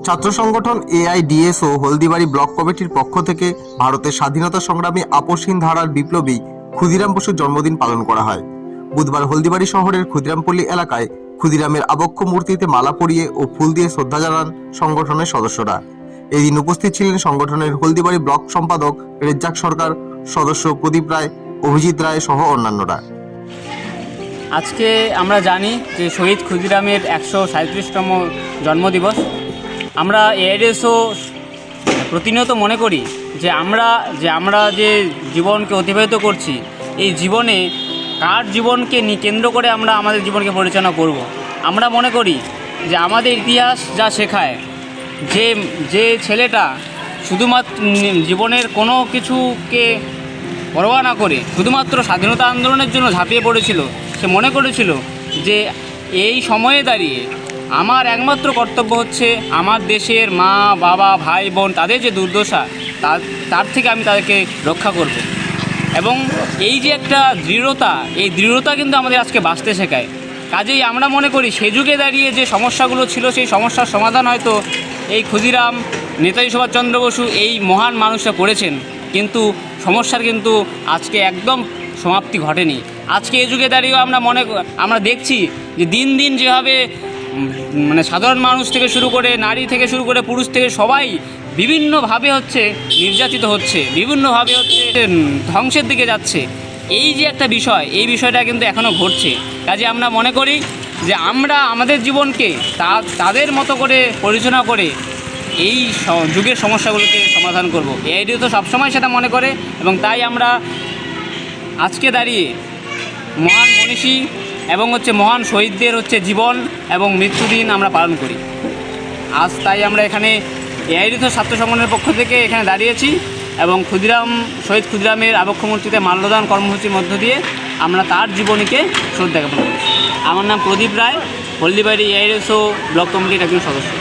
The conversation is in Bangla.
ছাত্র সংগঠন এআইডিএসও হলদিবাড়ি ব্লক কমিটির পক্ষ থেকে ভারতের স্বাধীনতা সংগ্রামী আপসহীন ধারার বিপ্লবী ক্ষুদিরাম বসুর জন্মদিন পালন করা হয়। বুধবার হলদিবাড়ি শহরের ক্ষুদিরামপল্লী এলাকায় ক্ষুদিরামের আবক্ষ মূর্তিতে মালা পরিয়ে ও ফুল দিয়ে শ্রদ্ধা জানান সংগঠনের সদস্যরা। এদিন উপস্থিত ছিলেন সংগঠনের হলদিবাড়ি ব্লক সম্পাদক রেজ্জাক সরকার, সদস্য প্রদীপ রায়, অভিজিৎ রায় সহ অন্যান্যরা। আজকে আমরা জানি যে শহীদ ক্ষুদিরামের 137তম জন্মদিবস। আমরা এআইডিএসও প্রতিনিয়ত মনে করি যে আমরা যে জীবনকে অতিবাহিত করছি, এই জীবনে কার জীবনকে কেন্দ্র করে আমরা আমাদের জীবনকে পরিচালনা করব। আমরা মনে করি যে আমাদের ইতিহাস যা শেখায়, যে ছেলেটা শুধুমাত্র জীবনের কোনো কিছুকে পরোয়া না করে শুধুমাত্র স্বাধীনতা আন্দোলনের জন্য ঝাঁপিয়ে পড়েছিল, সে মনে করেছিল যে এই সময়ে দাঁড়িয়ে আমার একমাত্র কর্তব্য হচ্ছে আমার দেশের মা বাবা ভাই বোন তাদের যে দুর্দশা তার থেকে আমি তাদেরকে রক্ষা করব। এবং এই যে একটা দৃঢ়তা, এই দৃঢ়তা কিন্তু আমাদের আজকে বাঁচতে শেখায়। কাজেই আমরা মনে করি সে যুগে দাঁড়িয়ে যে সমস্যাগুলো ছিল, সেই সমস্যার সমাধান হয়তো এই ক্ষুদিরাম, নেতাজি সুভাষচন্দ্র বসু এই মহান মানুষরা করেছেন, কিন্তু সমস্যার কিন্তু আজকে একদম সমাপ্তি ঘটেনি। আজকে এই যুগে দাঁড়িয়েও আমরা দেখছি যে দিন দিন যেভাবে সাধারণ মানুষ থেকে শুরু করে, নারী থেকে শুরু করে, পুরুষ থেকে সবাই বিভিন্নভাবে নির্যাতিত হচ্ছে, বিভিন্নভাবে ধ্বংসের দিকে যাচ্ছে। এই যে একটা বিষয়, এই বিষয়টা কিন্তু এখনও ঘটছে। কাজে আমরা মনে করি যে আমরা আমাদের জীবনকে তাদের মতো করে পরিচালনা করে এই যুগের সমস্যাগুলোকে সমাধান করব। এআইডিও তো সবসময় সেটা মনে করে, এবং তাই আমরা আজকে দাঁড়িয়ে মহান মনীষী এবং মহান শহীদদের জীবন এবং মৃত্যুদিন আমরা পালন করি। আজ তাই আমরা এখানে এআইডিও ছাত্র সংগঠনের পক্ষ থেকে এখানে দাঁড়িয়েছি এবং শহীদ ক্ষুদিরামের আবক্ষ মূর্তিতে মাল্যদান কর্মসূচির মধ্য দিয়ে আমরা তার জীবনীকে শ্রদ্ধা জ্ঞাপন করি। আমার নাম প্রদীপ রায়, হলদিবাড়ি এআইডিও ব্লক কমিটির একজন সদস্য।